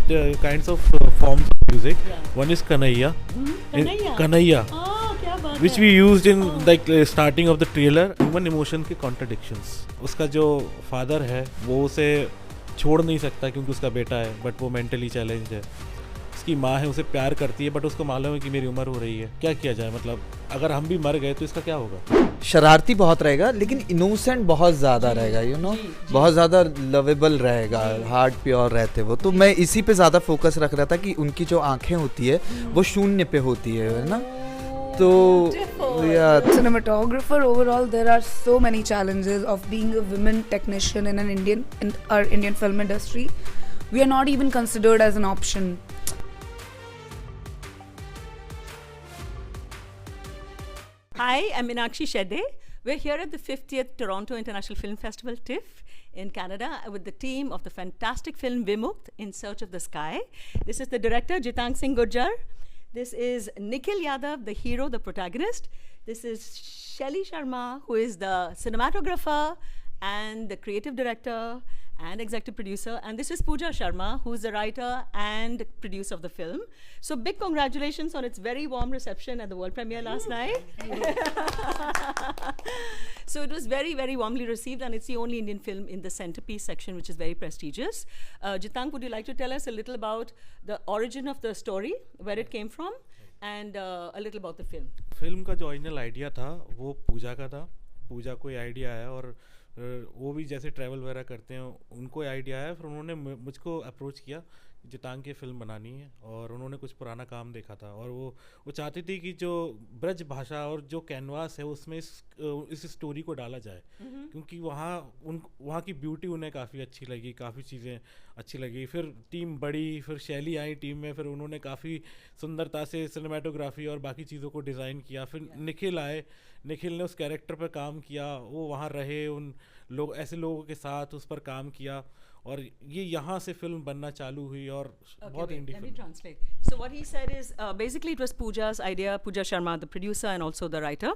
kinds of forms of music. Yeah. One is Kanhaiya. Kanhaiya? Kanhaiya, क्या बात which है? we used in like starting of the trailer. Human emotion के contradictions. उसका जो father है वो उसे छोड़ नहीं सकता क्योंकि उसका बेटा है, बट वो मेंटली चैलेंज है. उसकी माँ है, उसे प्यार करती है, बट उसको मालूम है कि मेरी उम्र हो रही है. क्या किया जाए, मतलब अगर हम भी मर गए तो इसका क्या होगा. शरारती बहुत रहेगा लेकिन इनोसेंट बहुत ज़्यादा रहेगा, यू नो, बहुत ज़्यादा लवेबल रहेगा, हार्ट प्योर रहते वो. तो मैं इसी पे ज़्यादा फोकस रख रहा था कि उनकी जो आंखें होती है वो शून्य पे होती है ना. तो cinematographer overall, there are so many challenges of being a women technician in our Indian film industry. We are not even considered as an option. Hi, I'm Meenakshi Shede. We're here at the 50th Toronto International Film Festival, TIFF, in Canada, with the team of the fantastic film Vimukt, In Search of the Sky. This is the director, Jitang Singh Gurjar. This is Nikhil Yadav, the hero, the protagonist. This is Shelly Sharma, who is the cinematographer and the creative director and executive producer. And this is Pooja Sharma, who is the writer and producer of the film. So big congratulations on its very warm reception at the world premiere last night. So it was very, very warmly received, and it's the only Indian film in the centerpiece section, which is very prestigious. Jitang, would you like to tell us a little about the origin of the story, where it came from, and a little about the film? Film का जो original idea था वो पूजा का था. पूजा को ये idea आया और वो भी जैसे ट्रैवल वगैरह करते हैं उनको आइडिया आया. फिर उन्होंने मुझको अप्रोच किया कि जितांग की फ़िल्म बनानी है, और उन्होंने कुछ पुराना काम देखा था और वो चाहती थी कि जो ब्रज भाषा और जो कैनवास है उसमें इस स्टोरी को डाला जाए, क्योंकि वहाँ की ब्यूटी उन्हें काफ़ी अच्छी लगी, काफ़ी चीज़ें अच्छी लगी. फिर टीम बड़ी, फिर शैली आई टीम में, फिर उन्होंने काफ़ी सुंदरता से सिनेमाटोग्राफी और बाकी चीज़ों को डिज़ाइन किया. फिर निखिल आए, निखिल ने उस कैरेक्टर पर काम किया, वो वहाँ रहे, उन लोग ऐसे लोगों के साथ उस पर काम किया, और ये यहाँ से फिल्म बनना चालू हुई. और बहुत इंडी Let me film. translate. So what he said is, basically it was Pooja's idea, Pooja Sharma, the producer and also the writer,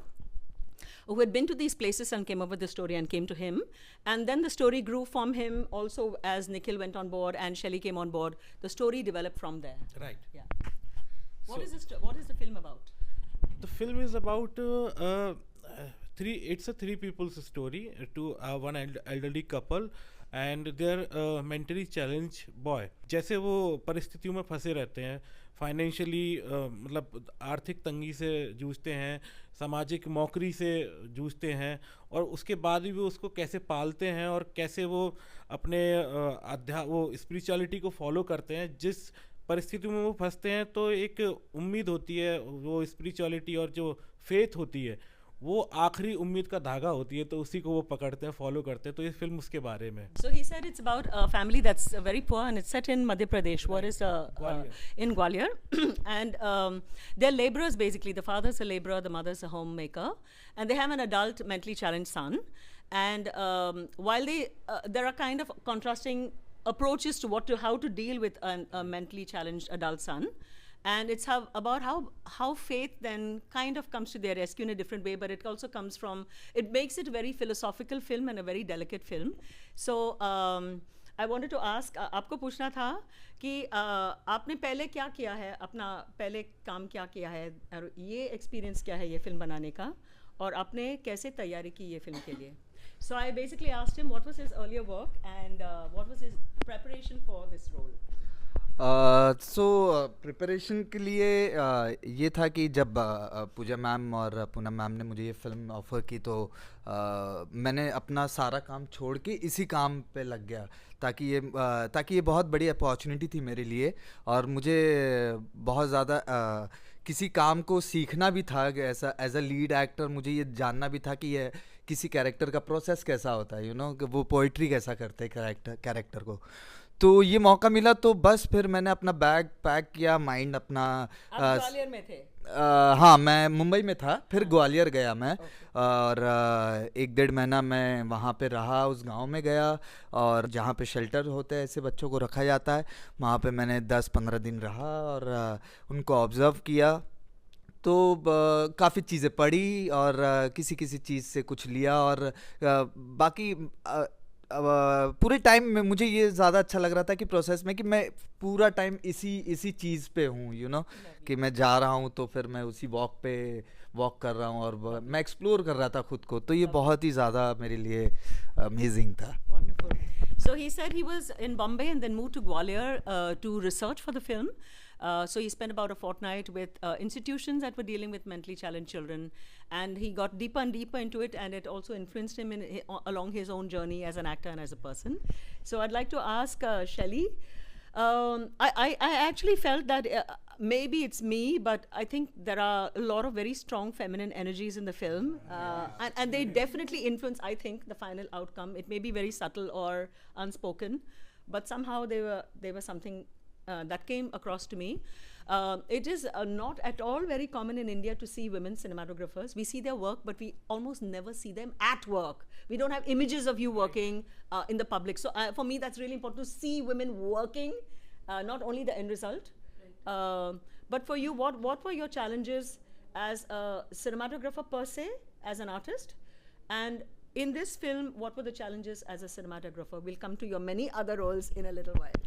who had been to these places and came up with the story and came to him. And then the story grew from him also as Nikhil went on board and Shelly came on board. The story developed from there. Right. Yeah. What is the film about? The film is about it's a three people's story, to one elderly couple and their mentally challenged boy. जैसे वो परिस्थितियों में फंसे रहते हैं, financially मतलब आर्थिक तंगी से जूझते हैं, सामाजिक मौकरी से जूझते हैं, और उसके बाद भी वो उसको कैसे पालते हैं और कैसे वो अपने वो स्पिरिचुअलिटी को फॉलो करते हैं. जिस परिस्थितियों में वो फंसते हैं तो एक उम्मीद होती है, वो स्पिरिचुअलिटी और जो फेथ होती है वो आखिरी उम्मीद का धागा होती है, तो उसी को वो पकड़ते हैं, फॉलो करते हैं. तो ये फिल्म उसके बारे में. So he said it's about a family that's very poor and it's set in Madhya Pradesh. What is Gwalior. In Gwalior, and they're laborers basically. The father's a laborer, the mother's a homemaker, and they have an adult mentally challenged son. And while there are kind of contrasting approaches to how to deal with a mentally challenged adult son. And it's about how faith then kind of comes to their rescue in a different way, but it also comes from, it makes it a very philosophical film and a very delicate film. So I wanted to ask, आपको पूछना था कि आपने पहले क्या किया है, अपना पहले काम क्या किया है, और ये एक्सपीरियंस क्या है ये फिल्म बनाने का, और आपने कैसे तैयारी की ये फिल्म के लिए. So I basically asked him what was his earlier work and what was his preparation for this role. So preparation के लिए ये था कि जब पूजा मैम और पूनम मैम ने मुझे ये फ़िल्म ऑफ़र की तो मैंने अपना सारा काम छोड़ के इसी काम पे लग गया, ताकि ये बहुत बड़ी अपॉर्चुनिटी थी मेरे लिए, और मुझे बहुत ज़्यादा किसी काम को सीखना भी था. ऐसा एज अ लीड एक्टर मुझे ये जानना भी था कि ये किसी कैरेक्टर का प्रोसेस कैसा होता है, यू नो, कि वो पोइट्री कैसा करते हैं कैरेक्टर को. तो ये मौका मिला तो बस फिर मैंने अपना बैग पैक किया, माइंड अपना. आप ग्वालियर में थे? हाँ, मैं मुंबई में था, फिर ग्वालियर गया मैं, और 1-1.5 महीना मैं वहाँ पे रहा, उस गांव में गया, और जहाँ पे शेल्टर होते हैं ऐसे बच्चों को रखा जाता है, वहाँ पे मैंने 10-15 दिन रहा और उनको ऑब्ज़र्व किया. तो काफ़ी चीज़ें पढ़ी और किसी चीज़ से कुछ लिया, और बाकी पूरे टाइम में मुझे ये ज़्यादा अच्छा लग रहा था कि प्रोसेस में कि मैं पूरा टाइम इसी चीज़ पे हूँ, कि मैं जा रहा हूँ तो फिर मैं उसी वॉक कर रहा हूँ और मैं एक्सप्लोर कर रहा था खुद को, तो ये बहुत ही ज़्यादा मेरे लिए अमेजिंग था. Wonderful. So he said he was in Bombay and then moved to Gwalior to research for the film. So he spent about a fortnight with institutions that were dealing with mentally challenged children, and he got deeper and deeper into it, and it also influenced him along his own journey as an actor and as a person. So I'd like to ask Shelley. I actually felt that maybe it's me, but I think there are a lot of very strong feminine energies in the film, and they definitely influence, I think, the final outcome. It may be very subtle or unspoken, but somehow they were something that came across to me. It is not at all very common in India to see women cinematographers. We see their work, but we almost never see them at work. We don't have images of you working in the public. So for me, that's really important to see women working, not only the end result. But for you, what were your challenges as a cinematographer per se, as an artist? And in this film, what were the challenges as a cinematographer? We'll come to your many other roles in a little while.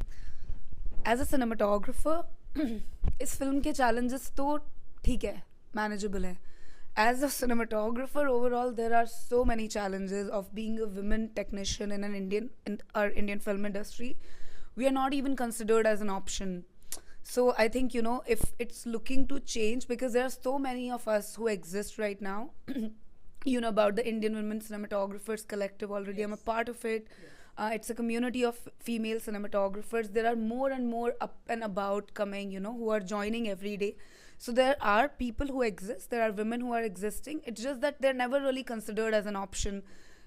As a cinematographer इस film के challenges तो ठीक है, manageable है. As a cinematographer overall there are so many challenges of being a women technician in Indian film industry. We are not even considered as an option. So I think, if it's looking to change, because there are so many of us who exist right now, about the Indian Women Cinematographers Collective already. I'm a part of it. It's a community of female cinematographers. There are more and more up and about coming, who are joining every day. So there are people who exist. There are women who are existing. It's just that they're never really considered as an option.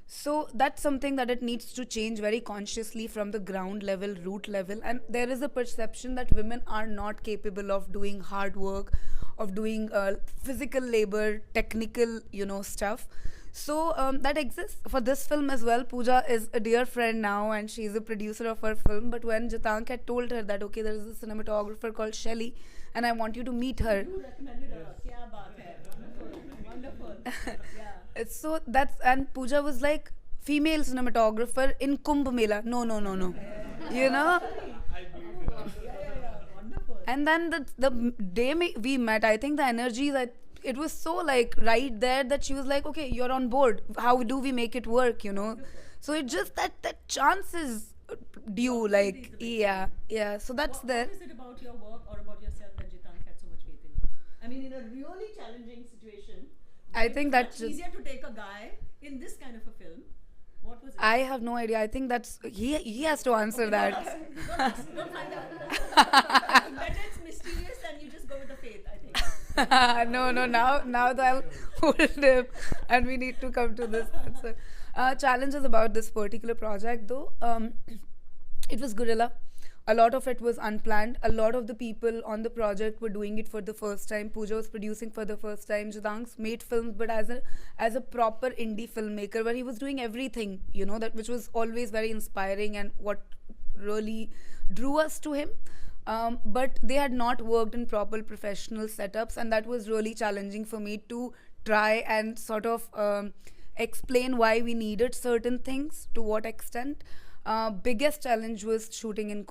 So that's something that it needs to change very consciously from the ground level, root level. And there is a perception that women are not capable of doing hard work, of doing physical labor, technical, stuff. So that exists for this film as well. Pooja is a dear friend now, and she's a producer of her film. But when Jitank had told her that, okay, there is a cinematographer called Shelley, and I want you to meet her. You recommended her. Kya baat hai. Wonderful. Yeah. So and Pooja was like, female cinematographer in Kumbh Mela. No. Wonderful. And then the day we met, I think the energy that it was so like right there that she was like, okay, you're on board. How do we make it work, So it just that chance is due, like, yeah. So that's there. What is it about your work or about yourself that Jitank had so much faith in you? I mean, in a really challenging situation, I think that's it's easier to take a guy in this kind of a film. What was it? I have no idea. I think that's he has to answer that. Don't find out. Better it's mysterious and you just go with the faith, I think. No. Now that I'll hold him, and we need to come to this answer. Challenges about this particular project, though. It was guerrilla. A lot of it was unplanned. A lot of the people on the project were doing it for the first time. Pooja was producing for the first time. Jitank made films, but as a proper indie filmmaker, where he was doing everything, that which was always very inspiring and what really drew us to him. But they had not worked in proper professional setups, and that was really challenging for me to try and sort of explain why we needed certain things, to what extent. Biggest challenge was shooting in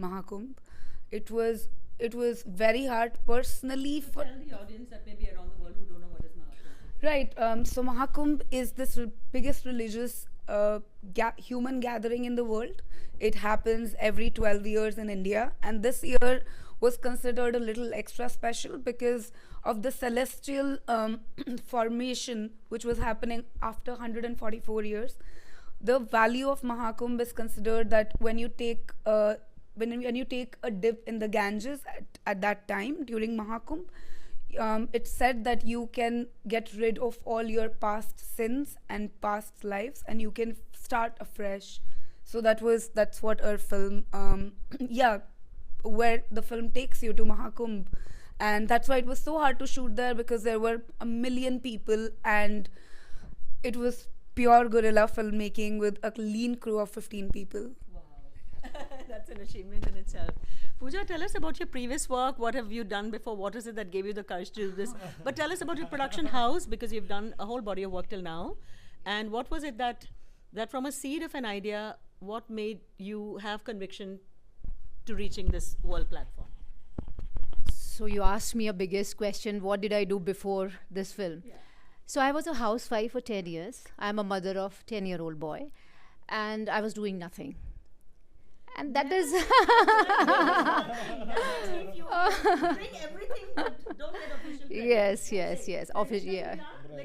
Mahakumbh. It was very hard personally. Tell the audience that may be around the world who don't know what is Mahakumbh. Right. So Mahakumbh is this biggest religious human gathering in the world. It happens every 12 years in India, and this year was considered a little extra special because of the celestial formation which was happening after 144 years. The value of Mahakumbh is considered that when you take when you take a dip in the Ganges at that time during Mahakumbh, it's said that you can get rid of all your past sins and past lives, and you can start afresh. So that's what our film, where the film takes you to Mahakumbh, and that's why it was so hard to shoot there, because there were 1 million people, and it was pure guerrilla filmmaking with a lean crew of 15 people. Wow. That's an achievement in itself. Pooja, tell us about your previous work. What have you done before? What is it that gave you the courage to do this? But tell us about your production house, because you've done a whole body of work till now. And what was it that that from a seed of an idea, what made you have conviction to reaching this world platform? So you asked me a biggest question, what did I do before this film? So I was a housewife for 10 years. I'm a mother of 10-year-old boy, and I was doing nothing. And that is If you bring everything, but don't get official credit. yes official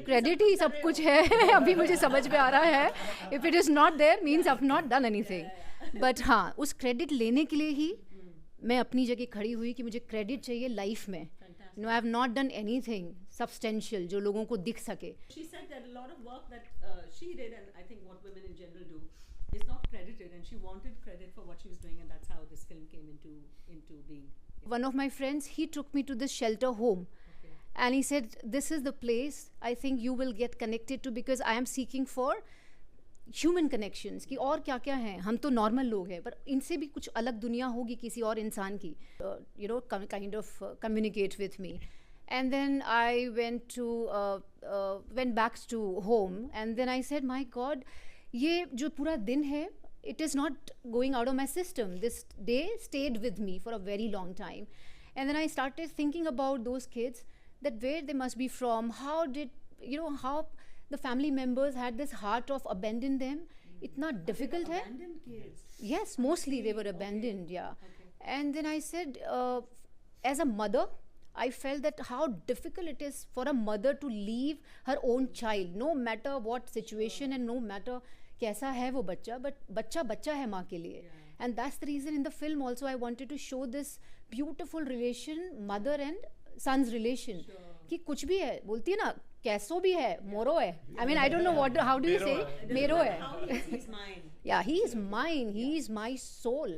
credit ही सब कुछ है अभी मुझे समझ में आ रहा है if it is not there means I have not done anything but हाँ उस क्रेडिट लेने के लिए ही मैं अपनी जगह खड़ी हुई कि मुझे क्रेडिट चाहिए लाइफ में no I have not done anything substantial जो लोगों को दिख सके She said that a lot of work that she did, and I think what women in general do, is not credited, and she wanted credit for what she was doing, and that's how this film came into being. One of my friends, he took me to this shelter home. And he said, this is the place I think you will get connected to because I am seeking for human connections. कि और क्या क्या हैं हम तो normal लोग हैं पर इनसे भी कुछ अलग दुनिया होगी किसी और इंसान की you know kind of communicate with me. And then I went back to home and then I said, my God, ये जो पूरा दिन है it is not going out of my system. This day stayed with me for a very long time. And then I started thinking about those kids, that where they must be from, how the family members had this heart of abandon them. Itna difficult hai. Abandoned kids. Yes, mostly they were abandoned, yeah. And then I said, as a mother, I felt that how difficult it is for a mother to leave her own child, no matter what situation and no matter कैसा है वो बच्चा, but बच्चा है माँ के लिए. And that's the reason in the film also I wanted to show this beautiful relation, mother and son's relation. कि कुछ भी है, बोलती है ना, कैसो भी है, मोरो है. I mean, I don't know how do you say, मेरो है. How he's mine. Yeah, he is mine. He is my soul.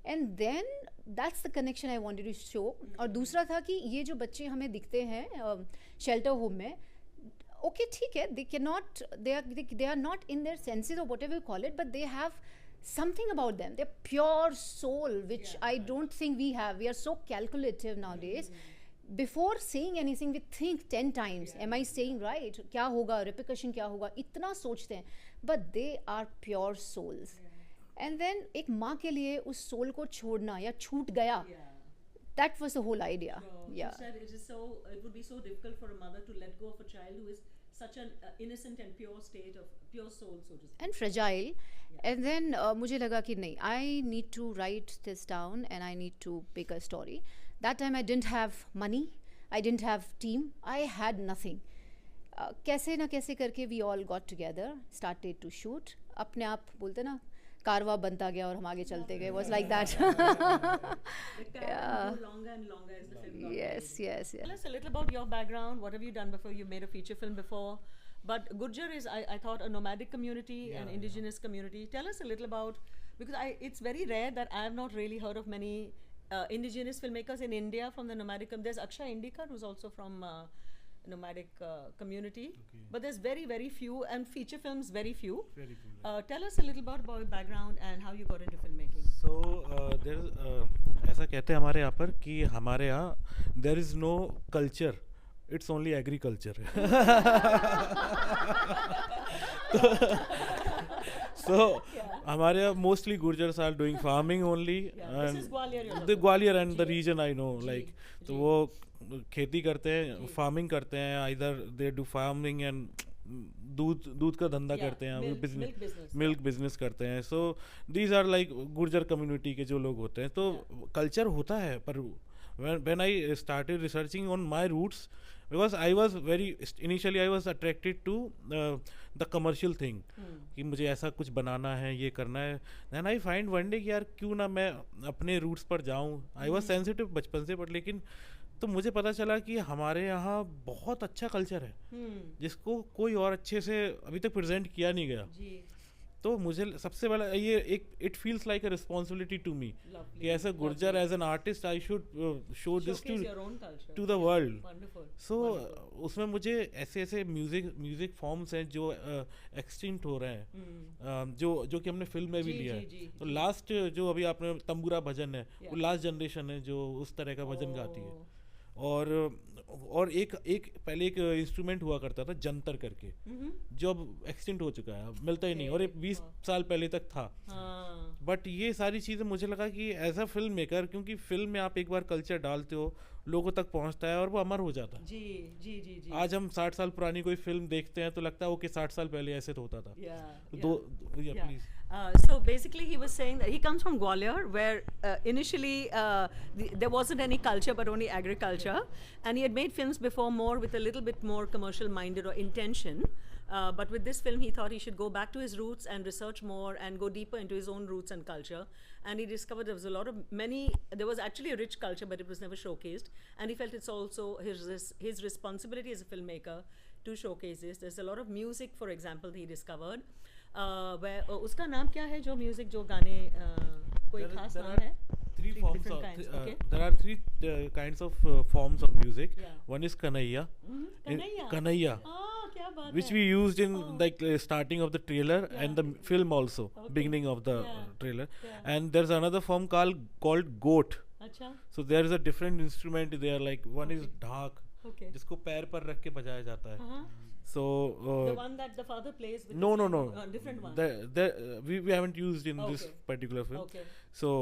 And then that's the connection I wanted to show. और दूसरा था कि ये जो बच्चे हमें दिखते हैं शेल्टर होम में, okay, ठीक है, they are not in their senses or whatever you call it, but they have something about them. They're pure soul, which I don't think we have. We are so calculative nowadays. Before saying anything, we think 10 times. Am I saying right? क्या होगा? Repercussion क्या होगा? इतना सोचते हैं. But they are pure souls. And then एक माँ के लिए उस soul को छोड़ना या छूट गया. That was the whole idea. You said it would be so difficult for a mother to let go of a child who is such an innocent and pure state of pure soul, so to speak. And fragile. And then मुझे लगा कि नहीं, I need to write this down and I need to pick a story. That time I didn't have money, I didn't have team, I had nothing. कैसे ना कैसे करके we all got together, started to shoot. अपने आप बोलते ना कारवा बनता गया और हम आगे चलते गए. Was like that. The car grew longer and longer as the film got Yes. Tell us a little about your background. What have you done before? You made a feature film before. But Gurjar is, I thought, a nomadic community, an indigenous community. Tell us a little about, because it's very rare that I have not really heard of many indigenous filmmakers in India from the nomadic community. There's Akshay Indikar, who's also from nomadic community. Okay. But there's very, very few, and feature films, very few. Very few. Tell us a little about your background and how you got into filmmaking. So ऐसा कहते हैं हमारे यहाँ पर कि हमारे यहाँ there is no culture, it's only agriculture. So हमारे यहाँ mostly Gurjars are doing farming only. This is Gwalior. The Gwalior and the region I know, like तो वो खेती करते हैं, farming करते हैं, either they do farming and दूध का धंधा करते हैं, मिल्क बिजनेस करते हैं. So these are like Gurjar community के जो लोग होते हैं. तो कल्चर होता है, पर when I started researching on my roots, because I was very initially I was attracted to the commercial thing कि मुझे ऐसा कुछ बनाना है, ये करना है. Then I find one day कि यार क्यों ना मैं अपने रूट्स पर जाऊँ. आई वॉज सेंसिटिव बचपन से, बट लेकिन तो मुझे पता चला कि हमारे यहाँ बहुत अच्छा कल्चर है जिसको कोई और अच्छे से अभी तक प्रेजेंट किया नहीं गया. तो मुझे सबसे बड़ा ये एक it feels like a responsibility to me कि as a Gujjar, as an artist, I should show this to the world. So उसमें मुझे ऐसे ऐसे म्यूजिक फॉर्म्स हैं जो एक्सटिंक्ट हो रहे हैं, जो कि हमने फिल्म में भी लिया है. तो लास्ट जो अभी आपने तंबूरा भजन है, वो लास्ट जनरेशन है जो उस तरह का भजन गाती है. और एक एक पहले एक इंस्ट्रूमेंट हुआ करता था जंतर करके, जो अब एक्सटिंक्ट हो चुका है, अब मिलता ही नहीं, और ये 20 साल पहले तक था। बट ये सारी चीज़ें मुझे लगा कि एज अ फिल्म मेकर, क्योंकि फिल्म में आप एक बार कल्चर डालते हो, लोगों तक पहुंचता है और वो अमर हो जाता है। जी जी जी जी। आज हम 60 साल पुरानी कोई फिल्म देखते हैं तो लगता है ओके 60 साल पहले ऐसे तो होता था। Yeah. Please. So basically, he was saying that he comes from Gwalior, where initially there wasn't any culture but only agriculture, and he had made films before more with a little bit more commercial-minded or intention. But with this film, he thought he should go back to his roots and research more and go deeper into his own roots and culture. And he discovered there was a lot of there was actually a rich culture, but it was never showcased. And he felt it's also his responsibility as a filmmaker to showcase this. There's a lot of music, for example, he discovered. उसका नाम क्या है जो music जो गाने कोई खास नाम है? Three forms different of kinds, okay. there are three kinds of forms of music. Yeah. One is Kanaiya. Kanaiya. Kanaiya, क्या बात which है? we used in like starting of the trailer and the film also, Okay. beginning of the Yeah. trailer. Yeah. And there's another form called goat. अच्छा, So there is a different instrument there, like one is dhak, okay. जिसको पैर पर रख के बजाया जाता है. Uh-huh. So The one that the father plays with no his no hand, no different one. we haven't used in this Okay. particular film. Okay. So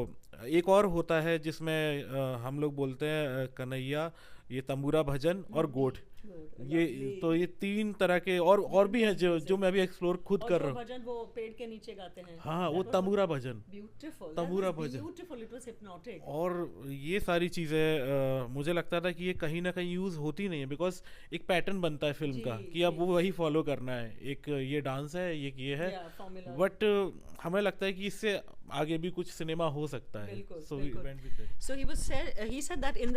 एक और होता है जिसमें हम लोग बोलते हैं कन्हैया, ये तंबूरा भजन और गोट। ये तो ये 3 तरह के और भी हैं जो मैं अभी एक्सप्लोर खुद और कर जो रहा हूँ। भजन वो पेड़ के नीचे गाते हैं। हाँ, वो tambura bhajan. Beautiful, tambura bhajan. Beautiful, it was hypnotic. और ये सारी चीज़ें मुझे लगता था कि ये कहीं ना कहीं यूज़ होती नहीं है, बिकॉज एक पैटर्न बनता है फिल्म का कि अब वो वही फॉलो करना है, एक ये डांस है, एक ये है, बट हमें लगता है कि इससे आगे भी कुछ सिनेमा हो सकता है। So we went with that. So he said that in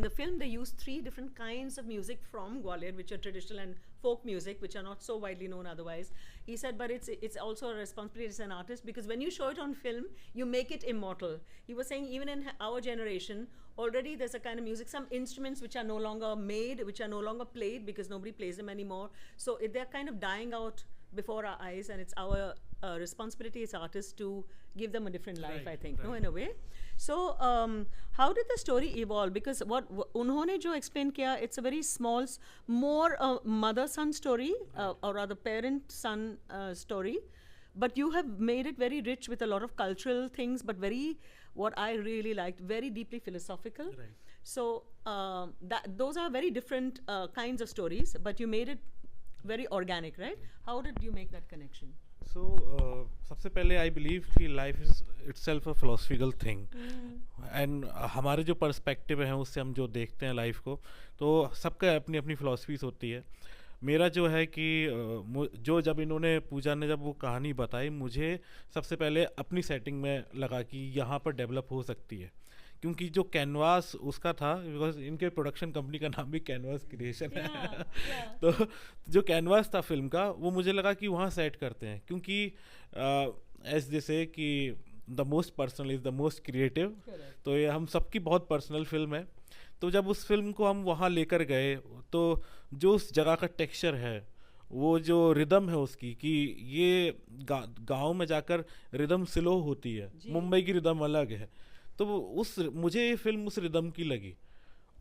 the film they used 3 different kinds of music from Gwalior, which are traditional and folk music, which are not so widely known otherwise. He said, but it's also a responsibility as an artist, because when you show it on film, you make it immortal. He was saying even in our generation, already there's a kind of music, some instruments which are no longer made, which are no longer played because nobody plays them anymore. So they're kind of dying out before our eyes, and it's our responsibility as artists to give them a different life, Right, I think, no, right. in a way. So how did the story evolve? Because what उन्होंने जो explain किया, it's a very small, more mother-son story, or rather parent-son story. But you have made it very rich with a lot of cultural things, but what I really liked, very deeply philosophical. Right. So those are very different kinds of stories, but you made it very organic, right? How did you make that connection? So सबसे पहले I believe कि life is itself a philosophical thing, and हमारे जो perspective हैं उससे हम जो देखते हैं लाइफ को, तो सबका अपनी अपनी फिलोसफीज होती है। मेरा जो है कि जो जब इन्होंने पूजा ने जब वो कहानी बताई, मुझे सबसे पहले अपनी सेटिंग में लगा कि यहाँ पर डेवलप हो सकती है, क्योंकि जो कैनवास उसका था, बिकॉज इनके प्रोडक्शन कंपनी का नाम भी कैनवास क्रिएशन है। तो जो कैनवास था फिल्म का, वो मुझे लगा कि वहाँ सेट करते हैं, क्योंकि एज जैसे कि the most personal is the most creative, तो ये हम सबकी बहुत पर्सनल फिल्म है। तो जब उस फिल्म को हम वहाँ लेकर गए, तो जो उस जगह का टेक्सचर है, वो जो रिदम है उसकी, कि ये गाँव में जाकर रिदम स्लो होती है, मुंबई की रिदम अलग है, तो मुझे ये फिल्म उस रिदम की लगी,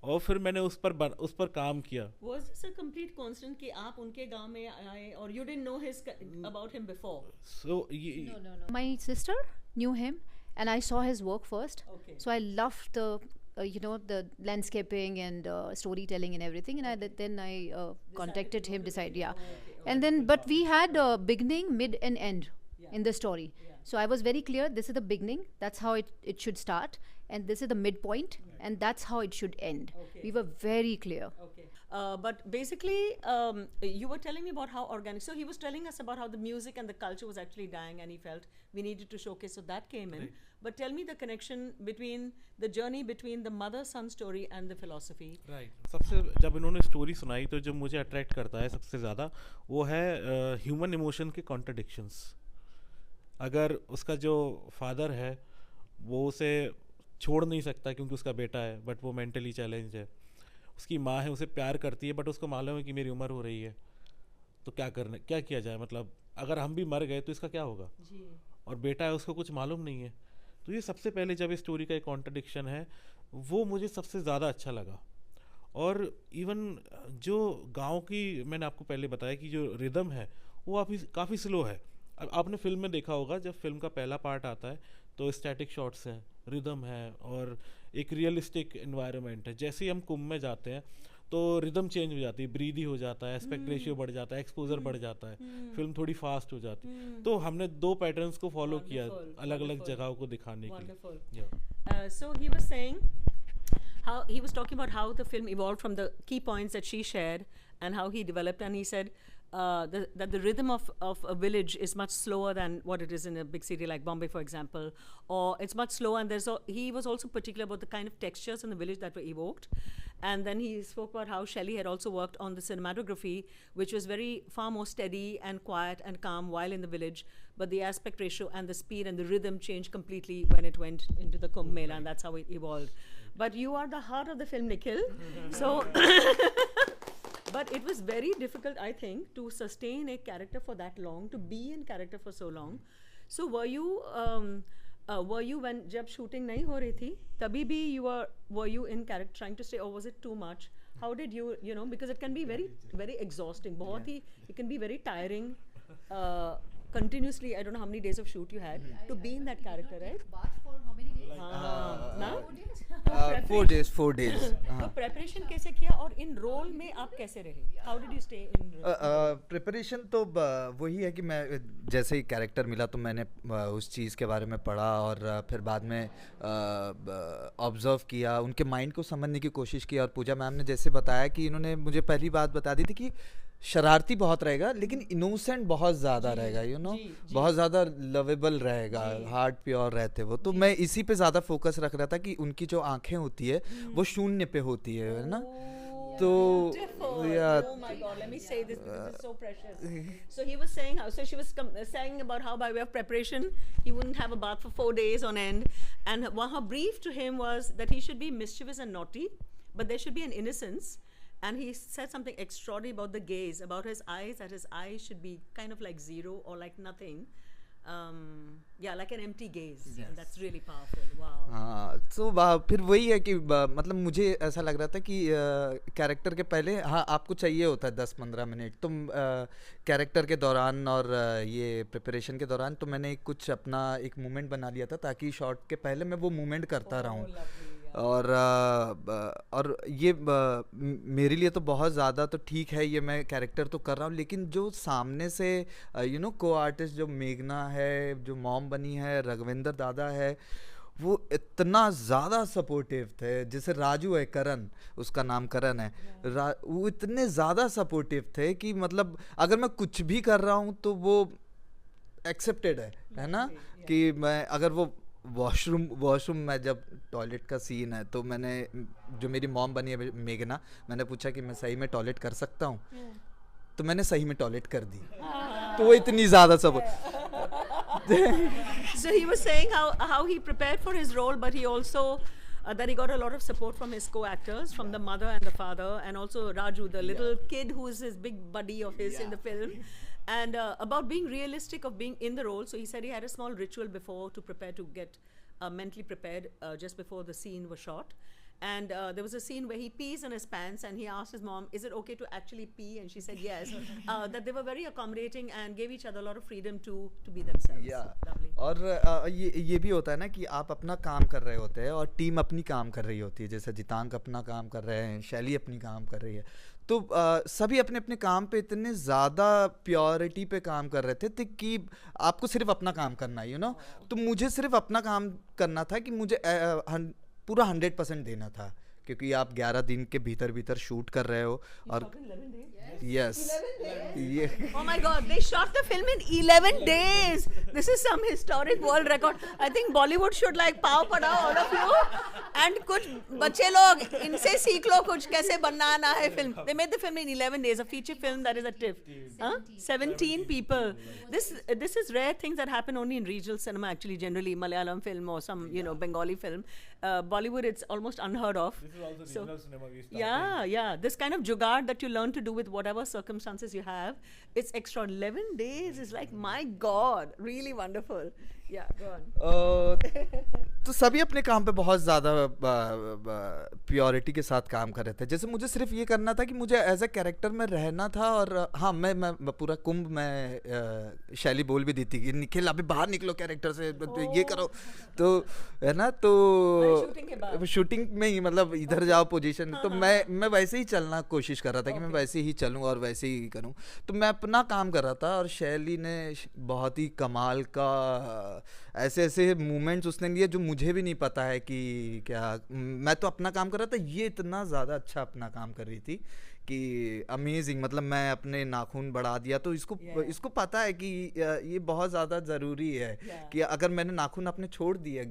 और फिर मैंने उस पर काम किया। Was this a complete constant कि आप उनके गांव में आए, or you didn't know about him before? So No. My sister knew him, and I saw his work first. Okay. So I loved the the landscaping and storytelling and everything, and then I contacted him, and then but we had a beginning, mid, and end in the story. So I was very clear, this is the beginning, that's how it should start, and this is the midpoint, and that's how it should end. Okay. We were very clear. Okay. But basically, you were telling me about how organic. So he was telling us about how the music and the culture was actually dying, and he felt we needed to showcase. So that came in. Right. But tell me the connection between the journey between the mother-son story and the philosophy. Right. सबसे जब इन्होंने story सुनाई, तो जो मुझे attract करता है सबसे ज़्यादा, वो है ह्यूमन इमोशन के कॉन्ट्रडिक्शंस। अगर उसका जो फादर है वो उसे छोड़ नहीं सकता क्योंकि उसका बेटा है, बट वो मेंटली चैलेंज है। उसकी माँ है, उसे प्यार करती है, बट उसको मालूम है कि मेरी उम्र हो रही है, तो क्या किया जाए, मतलब अगर हम भी मर गए तो इसका क्या होगा। जी। और बेटा है, उसको कुछ मालूम नहीं है। तो ये सबसे पहले जब इस स्टोरी का एक कॉन्ट्रडिक्शन है, वो मुझे सबसे ज़्यादा अच्छा लगा। और इवन जो गांव की, मैंने आपको पहले बताया कि जो रिदम है वो काफ़ी स्लो है। अब आपने फिल्म में देखा होगा, जब फिल्म का पहला पार्ट आता है तो स्टैटिक शॉट्स हैं, रिदम है और एक रियलिस्टिक इन्वायरमेंट है। जैसे ही हम कुंभ में जाते हैं तो रिदम चेंज हो जाती है, ब्रीदी हो जाता है, एस्पेक्ट रेशियो बढ़ जाता है, एक्सपोजर बढ़ जाता है, फिल्म थोड़ी फास्ट हो जाती है। तो हमने दो पैटर्न्स को फॉलो किया अलग अलग जगहों को दिखाने के लिए। So he was saying how he was talking about how the film evolved from the key points that she shared and how he developed, and he said that the rhythm of a village is much slower than what it is in a big city like Bombay, for example, or it's much slower. And he was also particular about the kind of textures in the village that were evoked. And then he spoke about how Shelley had also worked on the cinematography, which was far more steady and quiet and calm while in the village, but the aspect ratio and the speed and the rhythm changed completely when it went into the Kumbh Mela, and that's how it evolved. But you are the heart of the film, Nikhil. So but it was very difficult, I think, to sustain a character for that long, to be in character for so long. So were you when जब shooting नहीं हो रही थी तभी भी were you in character trying to stay, or was it too much? How did you know, because it can be very exhausting, बहुत ही, it can be very tiring, continuously. I don't know how many days of shoot you had to be in that character, right? Bath for how many days? ना 4 days 4 days तो preparation कैसे किया और इन role में आप कैसे रहे? How did you stay in? Preparation तो वही है कि मैं जैसे ही कैरेक्टर मिला तो मैंने उस चीज़ के बारे में पढ़ा और फिर बाद में ऑब्जर्व किया, उनके माइंड को समझने की कोशिश की। और पूजा मैम ने जैसे बताया कि इन्होंने मुझे पहली बात बता दी थी कि शरारती बहुत रहेगा लेकिन इनोसेंट बहुत ज़्यादा रहेगा, यू नो, बहुत ज़्यादा लवेबल रहेगा, हार्ट प्योर रहते वो। तो मैं इसी पे ज़्यादा फोकस रख रहा था कि उनकी जो आंखें होती है वो शून्य पे होती है ना। तो yeah. Oh my God, let me say this because it's so precious. So he was saying how, so she was saying about how by way of preparation he wouldn't have a bath for 4 days on end, and her brief to him was that he should be mischievous and naughty, but there should be an innocence. And he said something extraordinary about the gaze, about his eyes, that his eyes should be kind of like zero or like nothing. Yeah, like an empty gaze. Yes. And that's really powerful. Wow. हाँ, तो फिर वही है कि मतलब मुझे ऐसा लग रहा था कि कैरेक्टर के पहले हाँ आपको चाहिए होता है 10-15 मिनट तो कैरेक्टर के दौरान और ये प्रिपरेशन के दौरान तो मैंने कुछ अपना एक मूवमेंट बना लिया था ताकि शॉट के पहले मैं वो मूवमेंट करता रहूँ। और ये मेरे लिए तो बहुत ज़्यादा तो ठीक है, ये मैं कैरेक्टर तो कर रहा हूँ, लेकिन जो सामने से यू नो को आर्टिस्ट जो मेघना है, जो मॉम बनी है, रघविंदर दादा है, वो इतना ज़्यादा सपोर्टिव थे। जैसे राजू है, करण, उसका नाम करण है, वो इतने ज़्यादा सपोर्टिव थे कि मतलब अगर मैं कुछ भी कर रहा हूँ तो वो एक्सेप्टेड है ना। कि मैं अगर वो वॉशरूम में जब टॉयलेट का सीन है तो मैंने, जो मेरी मॉम बनी है मेघना, मैंने पूछा कि मैं सही में टॉयलेट कर सकता हूँ, तो मैंने सही में टॉयलेट कर दी। तो वो इतनी ज़्यादा support. So he was saying how he prepared for his role, but he also that he got a lot of support from his co-actors, from the mother and the father, and also Raju, the little kid who is his big buddy of his in the film. And about being realistic, of being in the role. So he said he had a small ritual before to prepare, to get mentally prepared just before the scene was shot. And there was a scene where he pees in his pants, and he asked his mom, is it okay to actually pee? And she said yes. That they were very accommodating and gave each other a lot of freedom to be themselves. Yeah. Lovely. और ये भी होता है ना कि आप अपना काम कर रहे होते हैं और टीम अपनी काम कर रही होती है। जैसे जितांक अपना काम कर रहे हैं, शैली अपनी काम कर रही है, तो सभी अपने अपने काम पे इतने ज़्यादा प्योरिटी पे काम कर रहे थे कि आपको सिर्फ अपना काम करना है, यू नो। तो मुझे सिर्फ अपना काम करना था कि मुझे पूरा 100% देना था, क्योंकि आप 11 दिन के भीतर शूट कर रहे हो। और yes. Oh my God, they shot the film in 11 days. This is some historic world record. I think Bollywood should like pow padao all of you. And कुछ बच्चे लोग इनसे सीख लो कुछ कैसे बनाना है film. They made the film in 11 days, a feature film that is a TIFF. 17 people. This is rare things that happen only in regional cinema actually, generally Malayalam film or some Bengali film. Bollywood, it's almost unheard of. This is also regional cinema we started. Yeah. This kind of jugaad that you learn to do with whatever circumstances you have, it's extra. 11 days is like, my God, really wonderful. Yeah, go on. तो सभी अपने काम पे बहुत ज़्यादा purity के साथ काम कर रहे थे। जैसे मुझे सिर्फ ये करना था कि मुझे एज अ कैरेक्टर में रहना था, और हाँ मैं पूरा कुंभ में शैली बोल भी दी थी कि निखिल अभी बाहर निकलो कैरेक्टर से, ये करो, तो है ना, तो शूटिंग के बाद? शूटिंग में ही मतलब इधर जाओ पोजीशन, तो मैं वैसे ही चलना कोशिश कर रहा था कि मैं वैसे ही चलूँ और वैसे ही करूँ। तो मैं अपना काम कर रहा था, और शैली ने बहुत ही कमाल का ऐसे ऐसे मूवमेंट्स उसने लिए जो मुझे भी नहीं पता है कि क्या। मैं तो अपना काम कर रहा था, ये इतना ज़्यादा अच्छा अपना काम कर रही थी कि अमेजिंग। मतलब मैं अपने नाखून बढ़ा दिया, तो इसको पता है कि ये बहुत ज़्यादा ज़रूरी है कि अगर मैंने नाखून अपने छोड़ दिए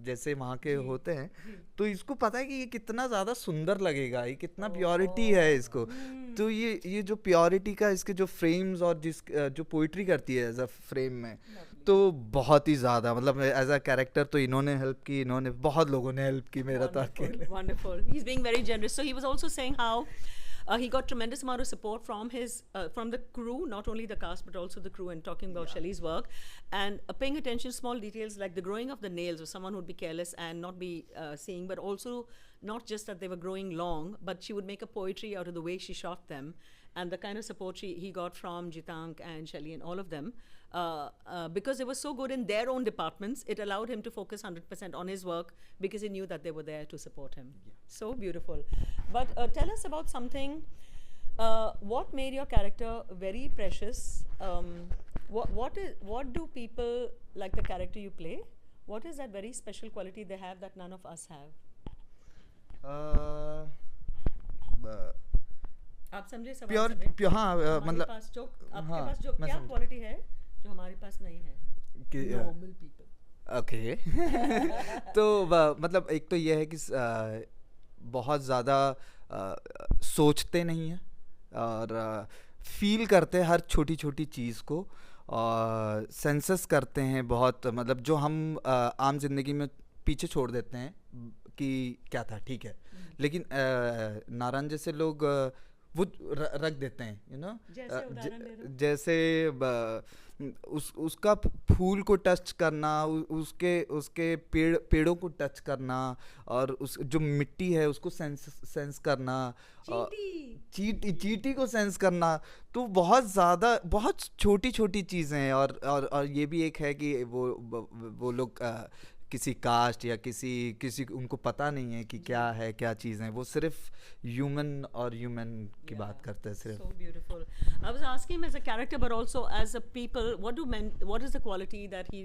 जैसे वहाँ के होते हैं, तो इसको पता है कि ये कितना ज़्यादा सुंदर लगेगा, ये कितना प्योरिटी है इसको। तो ये जो प्योरिटी का इसके जो फ्रेम्स और जो पोइट्री करती है एज अ फ्रेम में, तो बहुत ही ज़्यादा मतलब एज अ कैरेक्टर तो इन्होंने हेल्प की, इन्होंने बहुत लोगों ने हेल्प की, मेरा तो अकेले। Wonderful. He's being very generous. So he was also saying how he got tremendous amount of support from from the crew, not only the cast but also the crew, and talking about Shelley's work and paying attention to small details like the growing of the nails, or someone would be careless and not be seeing, but also not just that they were growing long, but she would make a poetry out of the way she shot them, and the kind of support he got from Jitank and Shelley and all of them. Because they were so good in their own departments, it allowed him to focus 100% on his work because he knew that they were there to support him. So beautiful. But tell us about something. What made your character very precious? What do people like the character you play? What is that very special quality they have that none of us have? आप समझे सवाल? Pure हाँ मतलब पास जो आपके हाँ, पास जो मैं क्या समझ- क्वालिटी है जो हमारे पास नहीं है? कि Normal people. ओके तो मतलब एक तो ये है कि बहुत ज़्यादा सोचते नहीं हैं, और फील करते हैं हर छोटी छोटी चीज़ को, और सेंसस करते हैं बहुत, मतलब जो हम आम जिंदगी में पीछे छोड़ देते हैं कि क्या था ठीक है, लेकिन नारायण जैसे लोग वो रख देते हैं, यू नो, जैसे उदाहरण दे दो। जैसे उसका फूल को टच करना, उसके पेड़ों को टच करना, और उस जो मिट्टी है उसको सेंस करना, चींटी को सेंस करना, तो बहुत ज़्यादा बहुत छोटी छोटी चीज़ें हैं। और ये भी एक है कि वो लोग किसी कास्ट या किसी उनको पता नहीं है कि क्या है क्या चीज़ है, वो सिर्फ ह्यूमन की बात करते हैं सिर्फ। So beautiful. I was asking him as a character, but also as a people. What is the quality that he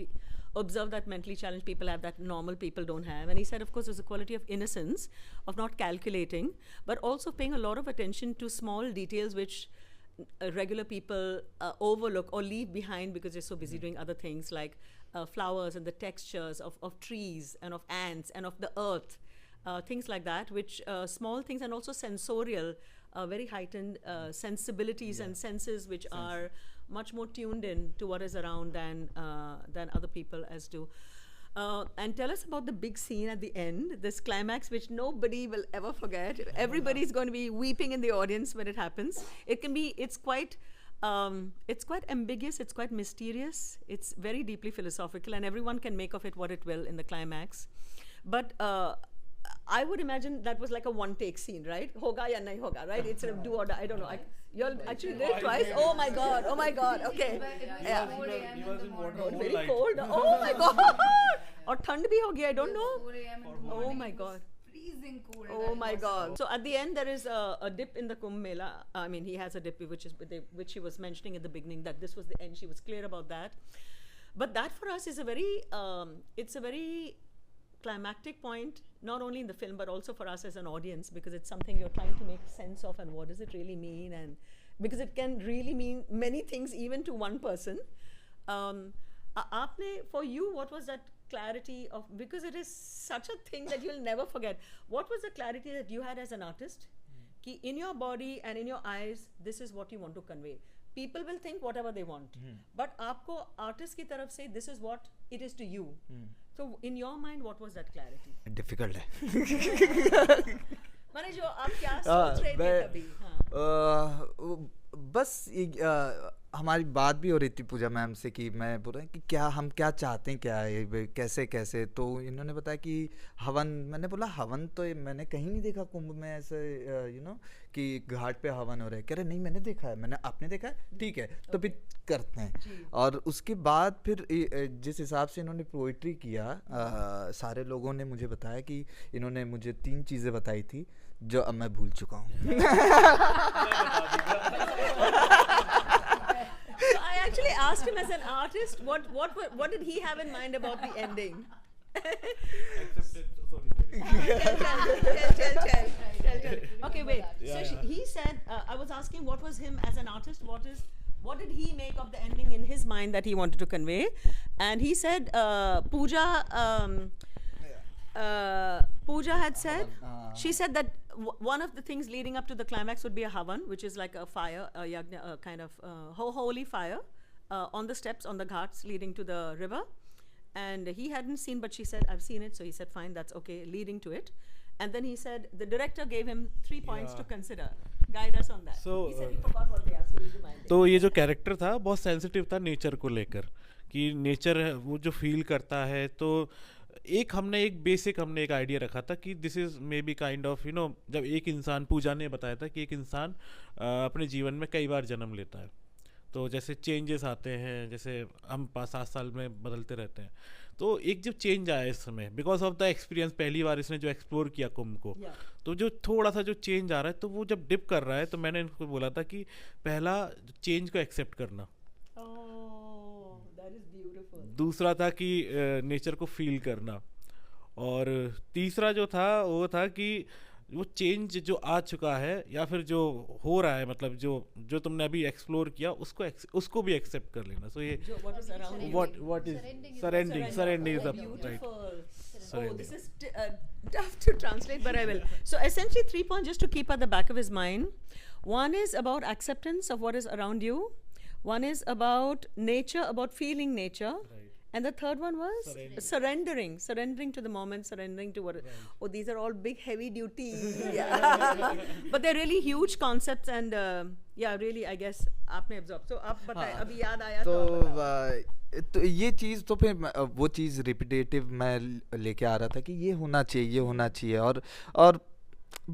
observed that mentally challenged people have that normal people don't have? And he said, of course, there's a quality of innocence, of not calculating, but also paying a lot of attention to small details which regular people overlook or leave behind because they're so busy doing other things like flowers and the textures of trees and of ants and of the earth, things like that, which small things, and also sensorial, very heightened sensibilities and senses which are much more tuned in to what is around than other people as do. And tell us about the big scene at the end, this climax which nobody will ever forget. Everybody's going to be weeping in the audience when it happens. It's quite ambiguous, it's quite mysterious, it's very deeply philosophical, and everyone can make of it what it will in the climax. But I would imagine that was like a one-take scene, right? Hoga ya nahi hoga, right? It's sort of do or die. I don't know. You'll actually did it twice? Oh my god, okay. Yeah. He was in water all Very night. cold. Oh my god. Or thand bhi ho gaya, I don't know. Oh my god. Freezing cold. Oh my god. So at the end there is a dip in the Kumbh Mela. I mean, he has a dip which he was mentioning at the beginning, that this was the end. She was clear about that. But that for us is a very climactic point, not only in the film but also for us as an audience, because it's something you're trying to make sense of, and what does it really mean, and because it can really mean many things even to one person. For you, what was that clarity of, because it is such a thing that you'll never forget, what was the clarity that you had as an artist ki in your body and in your eyes this is what you want to convey? People will think whatever they want, but aapko artist ki taraf se this is what it is to you. So in your mind, what was that clarity? Difficult है। माने जो आप क्या सोच रहे थे तभी? हाँ. बस हमारी बात भी हो रही थी पूजा मैम से कि मैं बोल रहा कि क्या हम क्या चाहते हैं, क्या है कैसे कैसे, तो इन्होंने बताया कि हवन। मैंने बोला हवन तो मैंने कहीं नहीं देखा कुंभ में ऐसे कि घाट पे हवन हो रहा है। कह रहे नहीं मैंने देखा है। मैंने आपने देखा है, ठीक है तो फिर करते हैं। और उसके बाद फिर जिस हिसाब से इन्होंने पोइट्री किया, सारे लोगों ने मुझे बताया कि इन्होंने मुझे 3 चीज़ें बताई थी जो अब मैं भूल चुका हूँ। So I actually asked him as an artist, what did he have in mind about the ending? Tell. Okay, wait. He said, I was asking what was him as an artist, what did he make of the ending in his mind that he wanted to convey? And he said, Pooja had said, she said that one of the things leading up to the climax would be a havan, which is like a fire, a yagna, a kind of holy fire on the steps, on the ghats leading to the river. And he hadn't seen, but she said, I've seen it. So he said, fine, that's okay, leading to it. And then he said, the director gave him 3 points to consider. Guide us on that. So, he said he forgot what they asked. He was reminding. तो ये जो character था बहुत sensitive था nature को लेकर, कि nature वो जो फील करता है। तो हमने एक आइडिया रखा था कि this is may be kind of जब एक इंसान, पूजा ने बताया था कि एक इंसान अपने जीवन में कई बार जन्म लेता है, तो जैसे चेंजेस आते हैं, जैसे हम 5-7 साल में बदलते रहते हैं। तो एक जब चेंज आया इस समय बिकॉज ऑफ द एक्सपीरियंस, पहली बार इसने जो एक्सप्लोर किया कुंभ को, तो जो थोड़ा सा जो चेंज आ रहा है, तो वो जब डिप कर रहा है, तो मैंने इनको बोला था कि पहला चेंज को एक्सेप्ट करना, दूसरा था कि नेचर को फील करना, और तीसरा जो था वो था कि वो चेंज जो आ चुका है या फिर जो हो रहा है, मतलब जो तुमने अभी एक्सप्लोर किया उसको भी एक्सेप्ट कर लेना। सो ये what is around you. what is surrendering is the right. Beautiful. Oh, Surrendering. this is tough to translate, but I will. So essentially 3 points just to keep at the back of his mind. One is about acceptance of what is around you. One is about nature, about feeling nature. Right. And the third one was surrendering to the moment, surrendering to what. Oh, these are all big, heavy duty. Yeah. But they're really huge concepts, and yeah, really, I guess आपने absorb. So आप बताएं, अभी याद आया तो आप बताओ। तो ये चीज़ तो फिर वो चीज़ रिपीटेटिव मैं लेके आ रहा था कि ये होना चाहिए और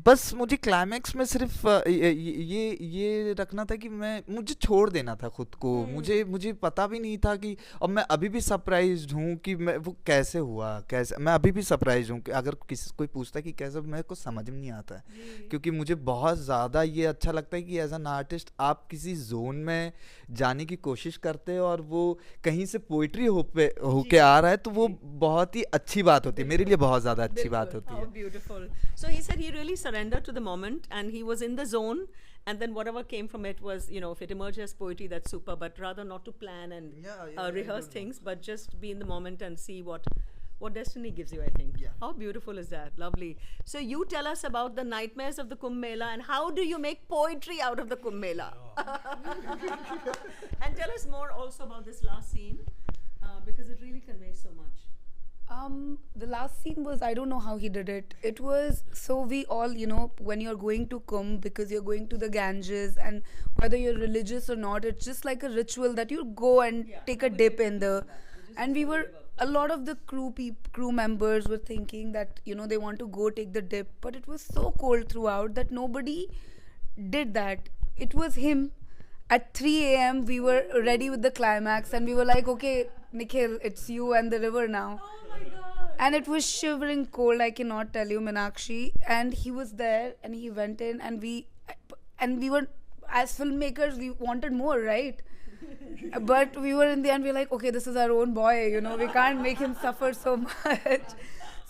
बस मुझे क्लाइमैक्स में सिर्फ ये रखना था कि मुझे छोड़ देना था खुद को। मुझे पता भी नहीं था कि, और मैं अभी भी सरप्राइज्ड हूँ कि वो कैसे हुआ, कैसे। मैं अभी भी सरप्राइज्ड हूँ कि अगर कोई पूछता है कि कैसे, मेरे को समझ में नहीं आता है, क्योंकि मुझे बहुत ज़्यादा ये अच्छा लगता है कि एज एन आर्टिस्ट आप किसी जोन में जाने की कोशिश करते हो और वो कहीं से पोइट्री होके आ रहा है, तो वो बहुत ही अच्छी बात होती है, मेरे लिए बहुत ज़्यादा अच्छी बात होती है। How beautiful. So he said he really surrendered to the moment, and he was in the zone, and then whatever came from it was, if it emerged as poetry, that's super, but rather not to plan and rehearse things, but just be in the moment and see what destiny gives you, I think. Yeah. How beautiful is that? Lovely. So you tell us about the nightmares of the Kumbh Mela, and how do you make poetry out of the Kumbh Mela? And tell us more also about this last scene, because it really conveys so much. The last scene was, I don't know how he did it. It was, so we all, when you're going to Kumbh, because you're going to the Ganges, and whether you're religious or not, it's just like a ritual that you go and take a dip in the, and we were, a lot of the crew members were thinking that, they want to go take the dip, but it was so cold throughout that nobody did that. It was him. At 3 a.m. we were ready with the climax, and we were like, okay, Nikhil, it's you and the river now. And it was shivering cold, I cannot tell you, Meenakshi. And he was there, and he went in, and we were, as filmmakers, we wanted more, right? But we were in the end, we were like, okay, this is our own boy, we can't make him suffer so much.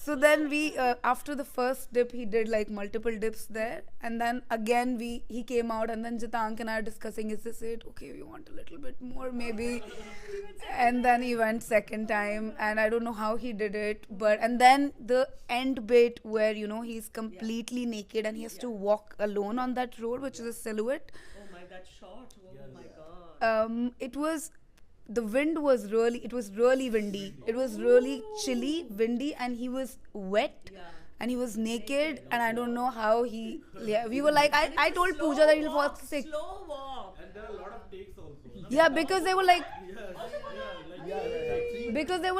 So then we, after the first dip, he did like multiple dips there. And then again, he came out, and then Jitank and I are discussing, is this it? Okay, we want a little bit more maybe. And then he went second time, and I don't know how he did it. And then the end bit where, he's completely naked and he has to walk alone on that road, which is a silhouette. Oh my, that shot. Oh my God. The wind was really windy. It was really chilly, windy, and he was wet, and he was naked, and I don't know how we were like, I told Pooja that he'll fall sick. Slow walk. And there are a lot of takes also. Yeah, because they were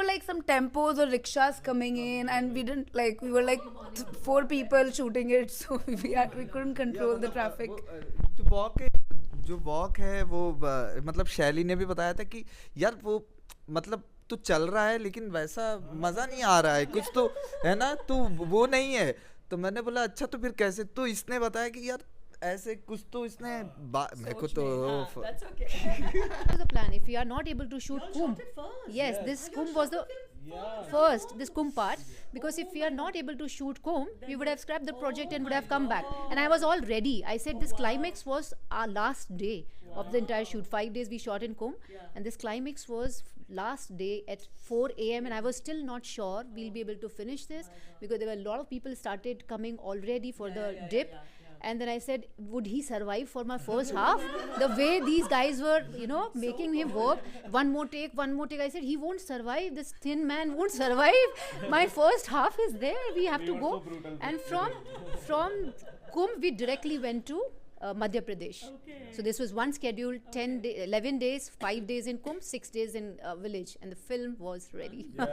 like some tempos or rickshaws coming in, and we didn't like, we were like 4 people shooting it, so we couldn't control the traffic. जो walk है वो मतलब शैली ने भी बताया था कि यार वो मतलब तो चल रहा है लेकिन वैसा मजा नहीं आ रहा है, कुछ तो है ना, तो वो नहीं है। तो मैंने बोला अच्छा तो फिर कैसे, तो इसने बताया कि यार ऐसे कुछ तो इसने मेरे को तो That's okay. That was the plan. If we are not able to shoot Kumbh, yes, this Kumbh was the first, this Kumbh part, because if we are not able to shoot Kumbh, we would have scrapped the project and would have come back. And I was all ready. I said this climax was our last day of the entire shoot. 5 days we shot in Kumbh, and this climax was last day at 4 a.m. and I was still not sure we'll be able to finish this, because there were a lot of people started coming already for the dip. And then I said, would he survive for my first half? The way these guys were, making him work. One more take. I said, he won't survive. This thin man won't survive. My first half is there. We have to go. And from Kumbh, we directly went to Madhya Pradesh. So this was one schedule, 11 days, 5 days in Kumbh, 6 days in village. And the film was ready. 11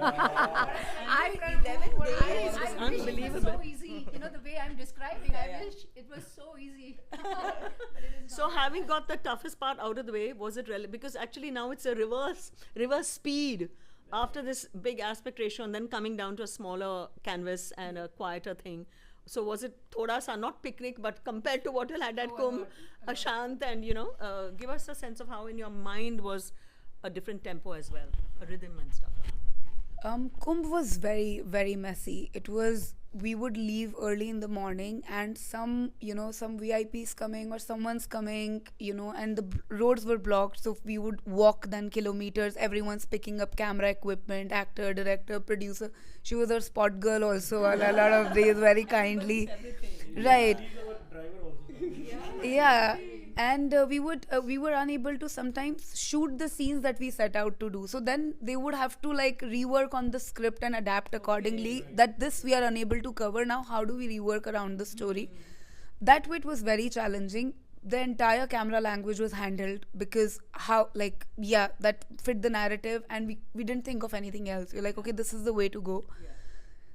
days was unbelievable. So easy. The way I'm describing, I wish it was so easy. So having got the toughest part out of the way, was it really? Because actually now it's a reverse speed after this big aspect ratio, and then coming down to a smaller canvas and a quieter thing. So was it thoda sa, not picnic, but compared to what you had at Kumbh, Ashant, and give us a sense of how in your mind was a different tempo as well, a rhythm and stuff. Kumbh was very, very messy. It was, we would leave early in the morning, and some VIPs coming or someone's coming, and the roads were blocked. So we would walk then kilometers. Everyone's picking up camera equipment, actor, director, producer. She was our spot girl also a lot of days, very kindly. Right. Yeah. And we were unable to sometimes shoot the scenes that we set out to do. So then they would have to like rework on the script and adapt accordingly. That this we are unable to cover now. How do we rework around the story? That way it was very challenging. The entire camera language was handled because that fit the narrative, and we didn't think of anything else. We're like, okay, this is the way to go. Yeah.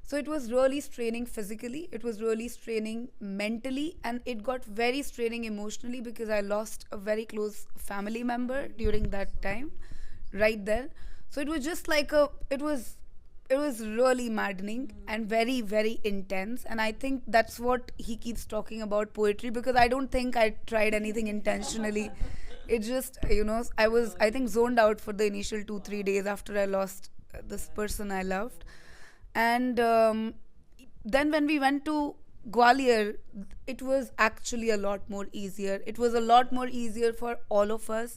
So it was really straining physically, it was really straining mentally, and it got very straining emotionally because I lost a very close family member during that time, right there. So it was just like it was really maddening and very, very intense. And I think that's what he keeps talking about poetry, because I don't think I tried anything intentionally. It just, I was, I think, zoned out for the initial 2-3 days after I lost this person I loved. And then when we went to Gwalior, it was actually a lot more easier. It was a lot more easier for all of us.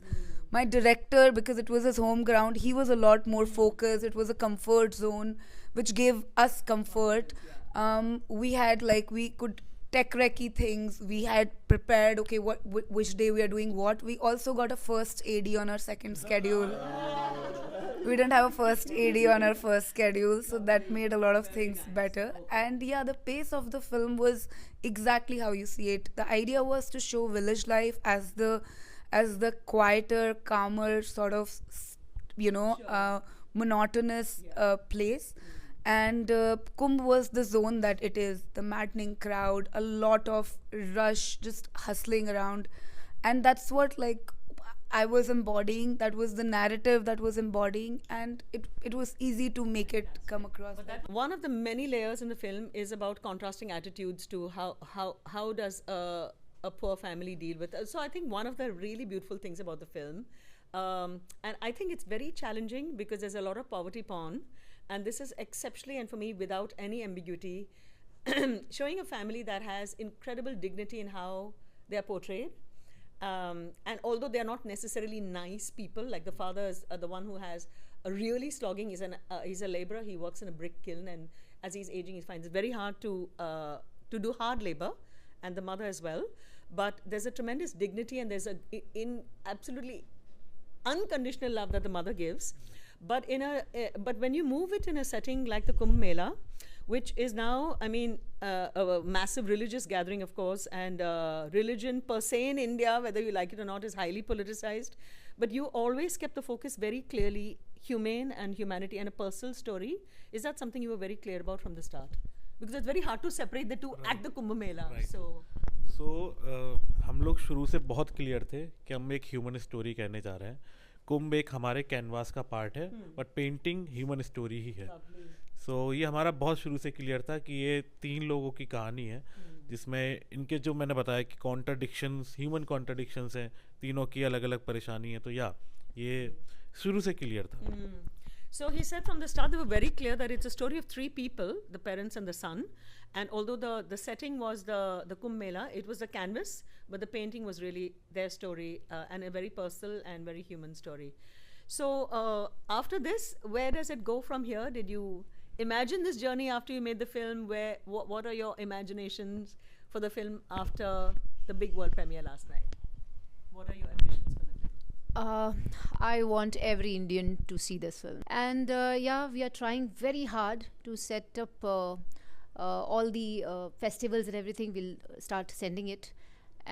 My director, because it was his home ground, he was a lot more focused. It was a comfort zone, which gave us comfort. We had we could tech recce things. We had prepared, okay, which day we are doing what. We also got a first AD on our second schedule. We didn't have a first AD on our first schedule, so that made a lot of things better. And yeah, the pace of the film was exactly how you see it. The idea was to show village life as the quieter, calmer, sort of, monotonous place. And Kumbh was the zone that it is, the maddening crowd, a lot of rush, just hustling around. And that's what I was embodying. That was the narrative that was embodying, and it was easy to make it come across. One of the many layers in the film is about contrasting attitudes to how does a poor family deal with. So I think one of the really beautiful things about the film, and I think it's very challenging because there's a lot of poverty porn, and this is exceptionally, and for me, without any ambiguity, showing a family that has incredible dignity in how they are portrayed. And although they are not necessarily nice people, like the father is the one who has a really slogging, he's a laborer, he works in a brick kiln, and as he's aging he finds it very hard to do hard labor, and the mother as well. But there's a tremendous dignity, and there's in absolutely unconditional love that the mother gives. But but when you move it in a setting like the Kumbh Mela, which is now, a massive religious gathering, of course, and religion per se in India, whether you like it or not, is highly politicized. but you always kept the focus very clearly humane and humanity and a personal story. Is that something you were very clear about from the start? Because it's very hard to separate the two at the Kumbh Mela. Right. So हम लोग शुरू से बहुत clear थे कि हम एक human story कहने जा रहे हैं. कुंभ एक हमारे कैनवास का पार्ट है, बट पेंटिंग ह्यूमन स्टोरी ही है. सो ये हमारा बहुत शुरू से क्लियर था कि ये 3 लोगों की कहानी है, जिसमें इनके जो मैंने बताया कि कॉन्ट्राडिक्शंस, ह्यूमन कॉन्ट्राडिक्शंस हैं, तीनों की अलग अलग परेशानी है. तो ये शुरू से क्लियर था. So he said from the start they were very clear that it's a story of 3 people, the parents and the son. And although the setting was the Kumbh Mela, it was a canvas, but the painting was really their story and a very personal and very human story. So after this, where does it go from here? Did you imagine this journey after you made the film? What are your imaginations for the film after the big world premiere last night? What are your ambitions for the film? I want every Indian to see this film. And we are trying very hard to set up all the festivals and everything. We'll start sending it.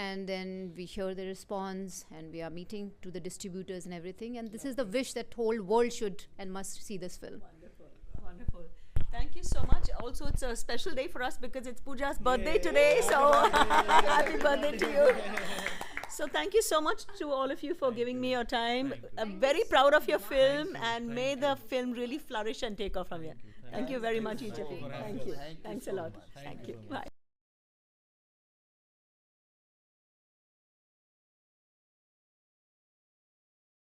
And then we hear the response and we are meeting to the distributors and everything. And this is the wish that whole world should and must see this film. Wonderful. Thank you so much. Also, it's a special day for us because it's Pooja's birthday today. So happy birthday to you. So thank you so much to all of you for giving me your time. I'm very proud of your film, and may the film really flourish and take off from here. Thank you very much, each of you. Thank you. Thanks a lot. Thank you. Bye.